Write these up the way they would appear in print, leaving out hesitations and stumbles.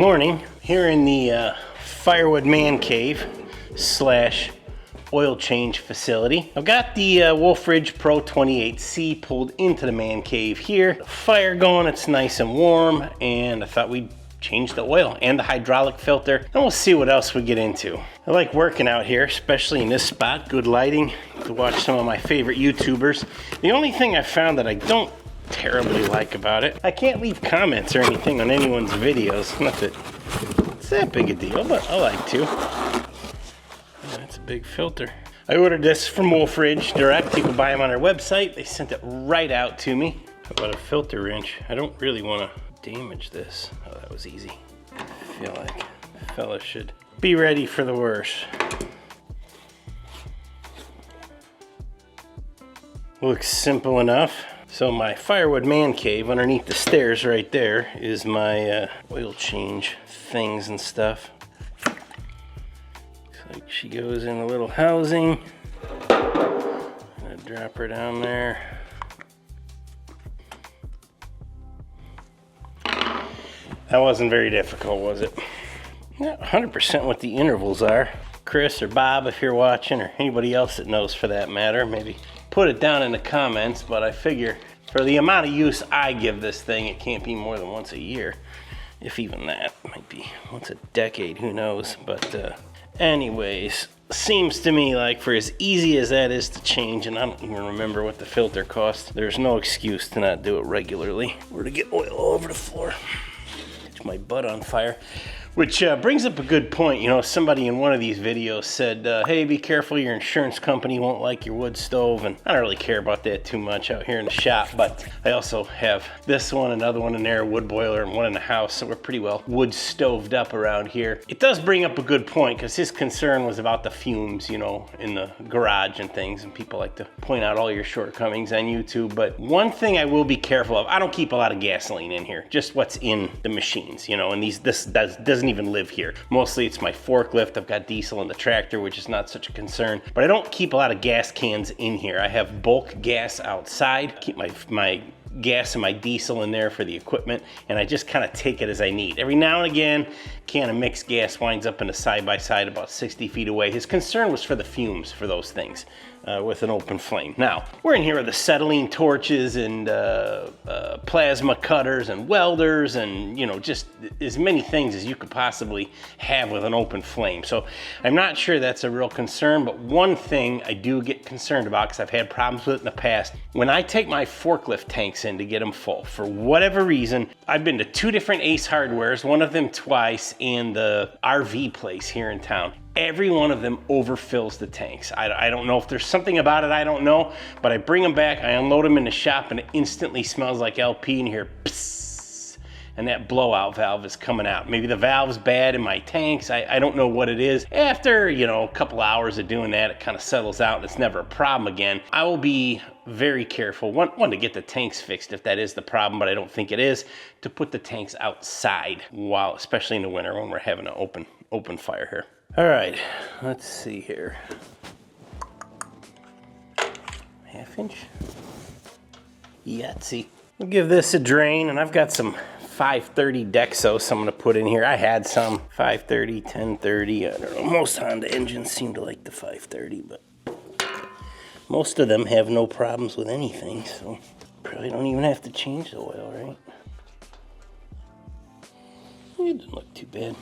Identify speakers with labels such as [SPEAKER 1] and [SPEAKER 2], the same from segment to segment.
[SPEAKER 1] morning here in the Firewood man cave slash oil change facility. I've got the Wolf Ridge Pro 28C pulled into the man cave here. The fire going, it's nice and warm, and I thought we'd change the oil and the hydraulic filter, and we'll see what else we get into. I like working out here, especially in this spot. Good lighting to watch some of my favorite YouTubers. The only thing I found that I don't terribly like about it, I can't leave comments or anything on anyone's videos. Not that it's that big a deal, but I like to. That's a big filter. I ordered this from Wolf Ridge direct. You can buy them on their website. They sent it right out to me. How about a filter wrench? I don't really want to damage this. Oh, that was easy. I feel like a fella should be ready for the worst. Looks simple enough. So my Firewood man cave underneath the stairs right there is my oil change things and stuff. Looks like she goes in a little housing. I'm gonna drop her down there. That wasn't very difficult, was it? Not 100% what the intervals are. Chris or Bob, if you're watching, or anybody else that knows for that matter, maybe put it down in the comments, but I figure for the amount of use I give this thing, it can't be more than once a year. If even that. Might be once a decade, who knows. But anyways, seems to me like for as easy as that is to change, and I don't even remember what the filter cost, there's no excuse to not do it regularly or to get oil all over the floor. Catch my butt on fire. Which brings up a good point. You know, somebody in one of these videos said, hey, be careful, your insurance company won't like your wood stove. And I don't really care about that too much out here in the shop, but I also have this one, another one in there, a wood boiler, and one in the house, so we're pretty well wood stoved up around here. It does bring up a good point, because his concern was about the fumes, you know, in the garage and things, and people like to point out all your shortcomings on YouTube. But one thing I will be careful of, I don't keep a lot of gasoline in here, just what's in the machines, you know, and this doesn't even live here. Mostly it's my forklift. I've got diesel in the tractor, which is not such a concern, but I don't keep a lot of gas cans in here. I have bulk gas outside. Keep my gas and my diesel in there for the equipment, and I just kind of take it as I need. Every now and again, a can of mixed gas winds up in a side-by-side about 60 feet away. His concern was for the fumes for those things with an open flame. Now, we're in here with acetylene torches and plasma cutters and welders and, you know, just as many things as you could possibly have with an open flame. So I'm not sure that's a real concern, but one thing I do get concerned about, because I've had problems with it in the past, when I take my forklift tanks in to get them full, for whatever reason, I've been to 2 different Ace Hardwares, one of them twice, and the RV place here in town. Every one of them overfills the tanks. I don't know if there's something about it, I don't know, but I bring them back, I unload them in the shop, and it instantly smells like LP, and you hear psss, and that blowout valve is coming out. Maybe the valve's bad in my tanks, I don't know what it is. After, you know, a couple hours of doing that, it kind of settles out and it's never a problem again. I will be very careful, one to get the tanks fixed if that is the problem, but I don't think it is, to put the tanks outside, while, especially in the winter when we're having an open fire here. All right, let's see here. 1/2 inch. Yahtzee. We'll give this a drain, and I've got some 530 Dexos I'm gonna put in here. I had some 530, 1030, I don't know. Most Honda engines seem to like the 530, but most of them have no problems with anything, so probably don't even have to change the oil, right? It doesn't look too bad.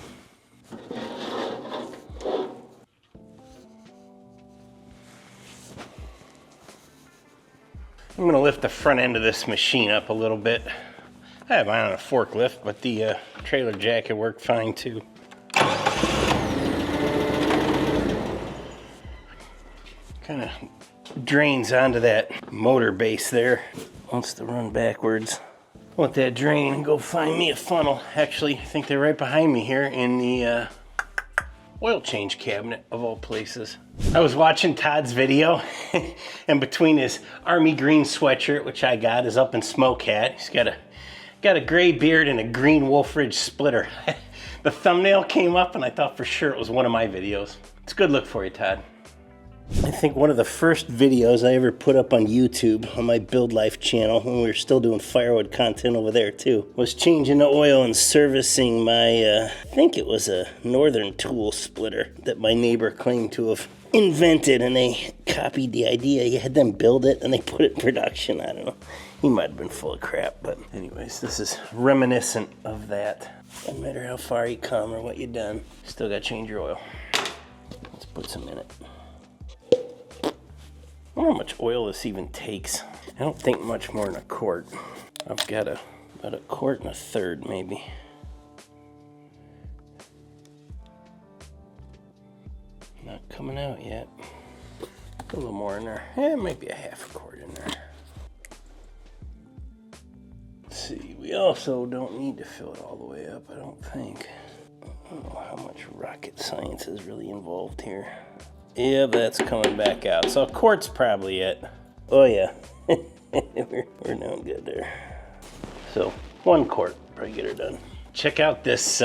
[SPEAKER 1] I'm gonna lift the front end of this machine up a little bit. I have mine on a forklift, but the trailer jacket worked fine too. Kind of drains onto that motor base there. Wants to run backwards. Let that drain and go find me a funnel. Actually, I think they're right behind me here in the oil change cabinet of all places. I was watching Todd's video and between his army green sweatshirt, which I got, his up in smoke hat, he's got a gray beard and a green Wolf Ridge splitter. The thumbnail came up and I thought for sure it was one of my videos. It's a good look for you, Todd. I think one of the first videos I ever put up on YouTube on my Build Life channel, when we were still doing Firewood content over there too, was changing the oil and servicing my, I think it was a Northern tool splitter that my neighbor claimed to have invented, and they copied the idea. You had them build it and they put it in production. I don't know. He might have been full of crap, but anyways, this is reminiscent of that. No matter how far you come or what you've done, still gotta change your oil. Let's put some in it. I wonder how much oil this even takes. I don't think much more than a quart. I've got about a quart and a third maybe. Not coming out yet. A little more in there. It might be a half a quart in there. Let's see, we also don't need to fill it all the way up, I don't think. I don't know how much rocket science is really involved here. Yeah, that's coming back out. So a quart's probably it. Oh yeah, we're doing good there. So 1 quart, probably get her done. Check out this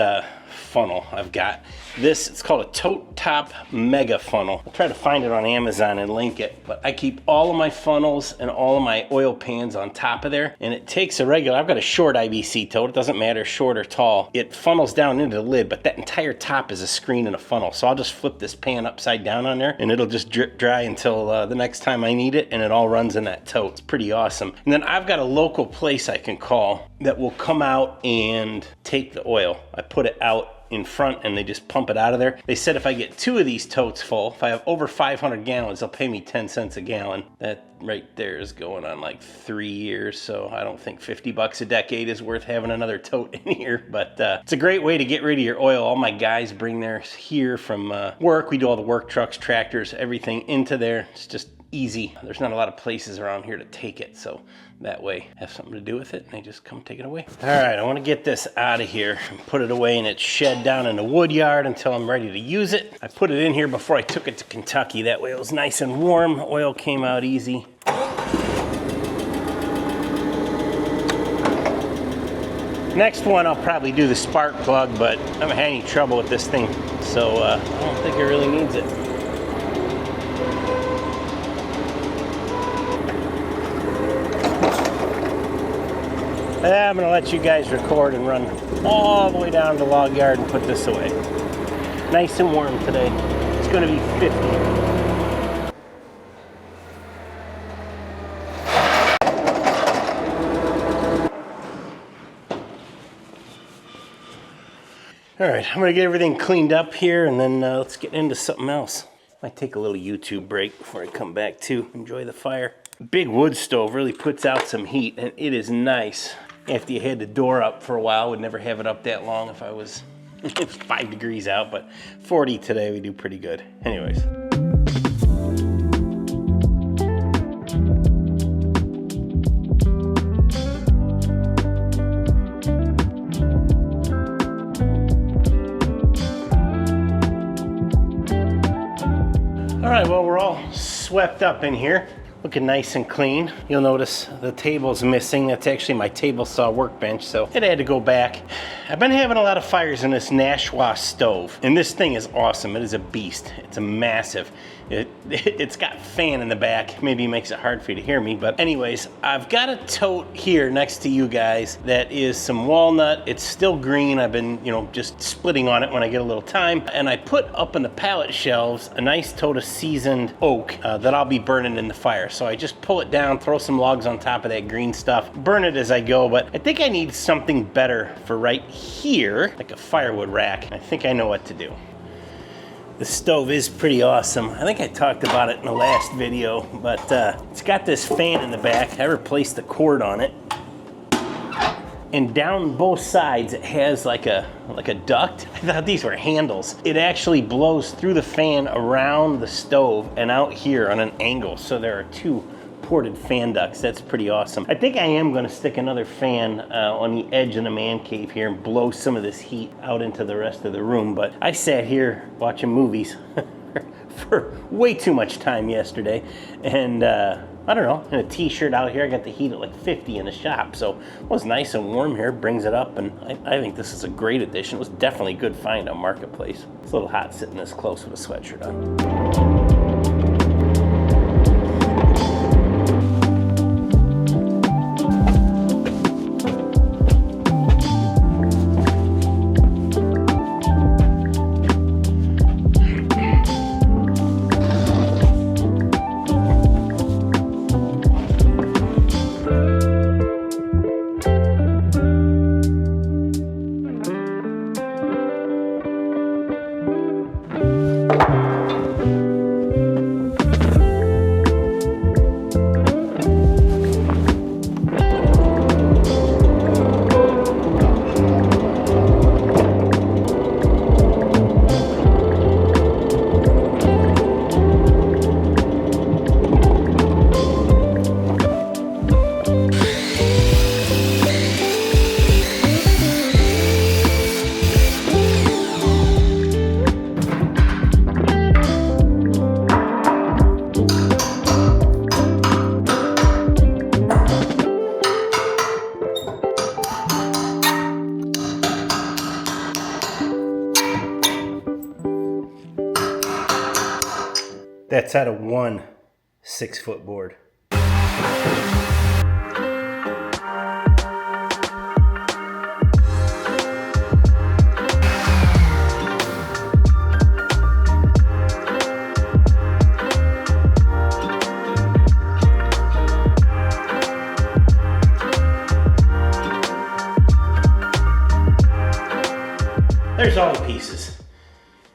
[SPEAKER 1] funnel I've got. This, it's called a tote top mega funnel. I'll try to find it on Amazon and link it, but I keep all of my funnels and all of my oil pans on top of there, and it takes a regular, I've got a short IBC tote, it doesn't matter short or tall. It funnels down into the lid, but that entire top is a screen and a funnel. So I'll just flip this pan upside down on there and it'll just drip dry until the next time I need it, and it all runs in that tote. It's pretty awesome. And then I've got a local place I can call that will come out and take the oil. I put it out in front and they just pump it out of there. They said if I get 2 of these totes full, if I have over 500 gallons, they'll pay me 10 cents a gallon. That right there is going on like 3 years, so I don't think 50 bucks a decade is worth having another tote in here, but it's a great way to get rid of your oil. All my guys bring theirs here from work. We do all the work trucks, tractors, everything into there. It's just easy. There's not a lot of places around here to take it, so that way have something to do with it and they just come take it away. All right, I want to get this out of here and put it away in its shed down in the wood yard until I'm ready to use it. I put it in here before I took it to Kentucky. That way it was nice and warm. Oil came out easy. Next one, I'll probably do the spark plug, but I haven't had any trouble with this thing, so I don't think it really needs it. I'm gonna let you guys record and run all the way down to the log yard and put this away. Nice and warm today. It's gonna be 50. All right, I'm gonna get everything cleaned up here and then let's get into something else. Might take a little YouTube break before I come back to enjoy the fire. Big wood stove really puts out some heat and it is nice. After you had the door up for a while, would never have it up that long if it was 5 degrees out, but 40 today, we do pretty good. Anyways. All right, well, we're all swept up in here. Looking nice and clean. You'll notice the table's missing. That's actually my table saw workbench, so it had to go back. I've been having a lot of fires in this Nashua stove, and this thing is awesome. It is a beast. It's a massive. It's got fan in the back. Maybe it makes it hard for you to hear me, but anyways, I've got a tote here next to you guys that is some walnut. It's still green. I've been, just splitting on it when I get a little time. And I put up in the pallet shelves a nice tote of seasoned oak that I'll be burning in the fire. So I just pull it down, throw some logs on top of that green stuff, burn it as I go, but I think I need something better for right here, like a firewood rack. I think I know what to do. The stove is pretty awesome. I think I talked about it in the last video, but it's got this fan in the back. I replaced the cord on it. And down both sides, it has like a duct. I thought these were handles. It actually blows through the fan around the stove and out here on an angle. So there are 2 ported fan ducts. That's pretty awesome. I think I am gonna stick another fan on the edge of the man cave here and blow some of this heat out into the rest of the room. But I sat here watching movies for way too much time yesterday. And I don't know, in a t-shirt out here, I got the heat at like 50 in the shop. So it was nice and warm here, brings it up. And I think this is a great addition. It was definitely a good find on Marketplace. It's a little hot sitting this close with a sweatshirt on. That's out of one 6-foot board. There's all the pieces.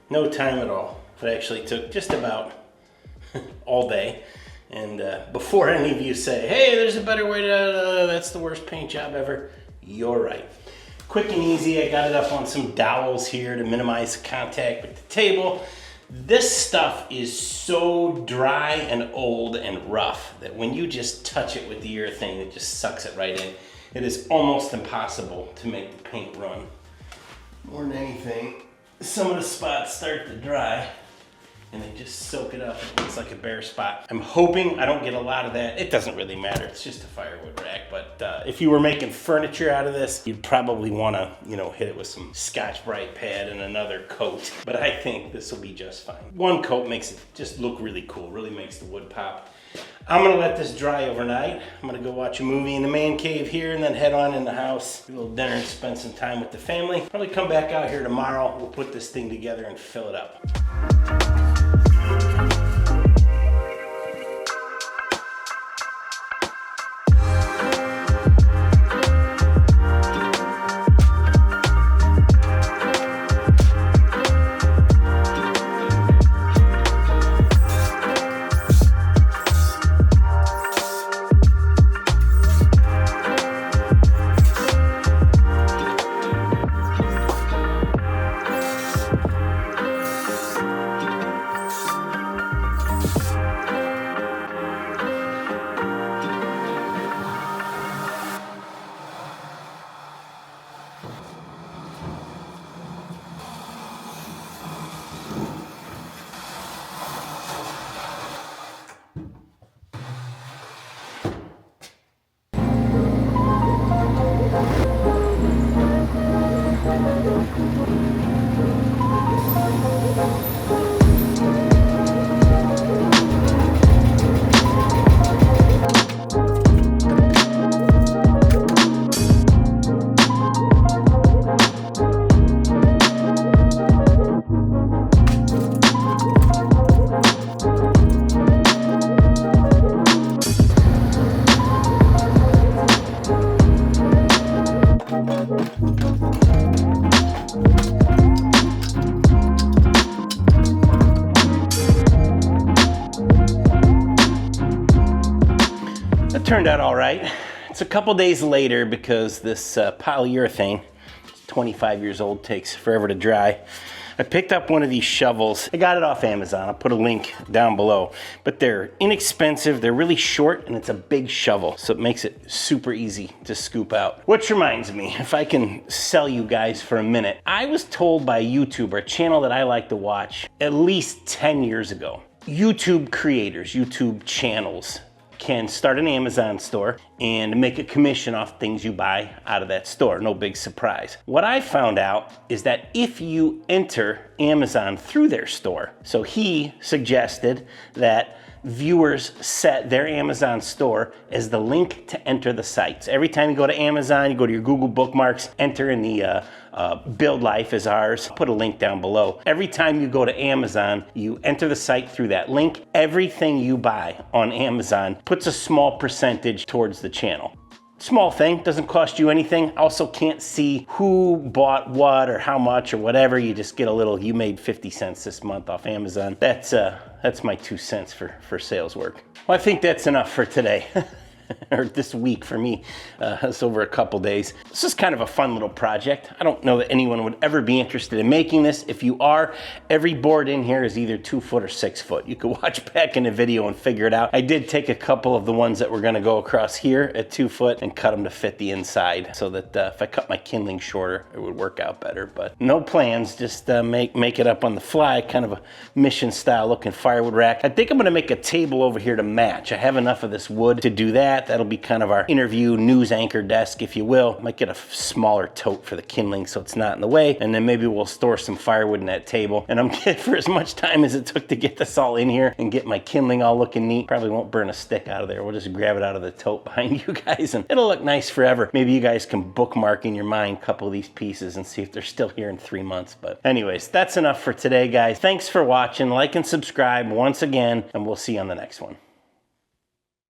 [SPEAKER 1] No time at all. It actually took just about all day. And before any of you say, hey, there's a better way to, that's the worst paint job ever, you're right. Quick and easy. I got it up on some dowels here to minimize contact with the table. This stuff is so dry and old and rough that when you just touch it with the urethane, it just sucks it right in. It is almost impossible to make the paint run. More than anything, some of the spots start to dry and they just soak it up. It looks like a bare spot. I'm hoping I don't get a lot of that. It doesn't really matter. It's just a firewood rack. But if you were making furniture out of this, you'd probably want to, hit it with some Scotch-Brite pad and another coat. But I think this will be just fine. One coat makes it just look really cool. Really makes the wood pop. I'm gonna let this dry overnight. I'm gonna go watch a movie in the man cave here and then head on in the house, do a little dinner and spend some time with the family. Probably come back out here tomorrow. We'll put this thing together and fill it up. Turned out all right. It's a couple days later because this polyurethane, 25 years old, takes forever to dry. I picked up one of these shovels. I got it off Amazon. I'll put a link down below. But they're inexpensive, they're really short, and it's a big shovel, so it makes it super easy to scoop out. Which reminds me, if I can sell you guys for a minute, I was told by a YouTuber, a channel that I like to watch, at least 10 years ago. YouTube creators, YouTube channels, can start an Amazon store and make a commission off things you buy out of that store. No big surprise. What I found out is that if you enter Amazon through their store, so he suggested that viewers set their Amazon store as the link to enter the sites. Every time you go to Amazon, you go to your Google bookmarks, enter in the Build Life as ours. I'll put a link down below. Every time you go to Amazon, you enter the site through that link. Everything you buy on Amazon puts a small percentage towards the channel. Small thing, doesn't cost you anything. Also can't see who bought what or how much or whatever. You just get a little, you made 50 cents this month off Amazon. That's my 2 cents for sales work. Well, I think that's enough for today. Or this week for me. It's over a couple days. This is kind of a fun little project. I don't know that anyone would ever be interested in making this. If you are, every board in here is either 2 foot or 6 foot. You could watch back in the video and figure it out. I did take a couple of the ones that were gonna go across here at 2 foot and cut them to fit the inside so that if I cut my kindling shorter, it would work out better. But no plans, just make it up on the fly, kind of a mission style looking firewood rack. I think I'm gonna make a table over here to match. I have enough of this wood to do that. that. That'll be kind of our interview news anchor desk, if you will. Might get a smaller tote for the kindling so it's not in the way, and then maybe we'll store some firewood in that table. And I'm for as much time as it took to get this all in here and get my kindling all looking neat, probably won't burn a stick out of there. We'll just grab it out of the tote behind you guys and it'll look nice forever. Maybe you guys can bookmark in your mind a couple of these pieces and see if they're still here in 3 months. But anyways, that's enough for today, guys. Thanks for watching. Like and subscribe once again, and we'll see you on the next one.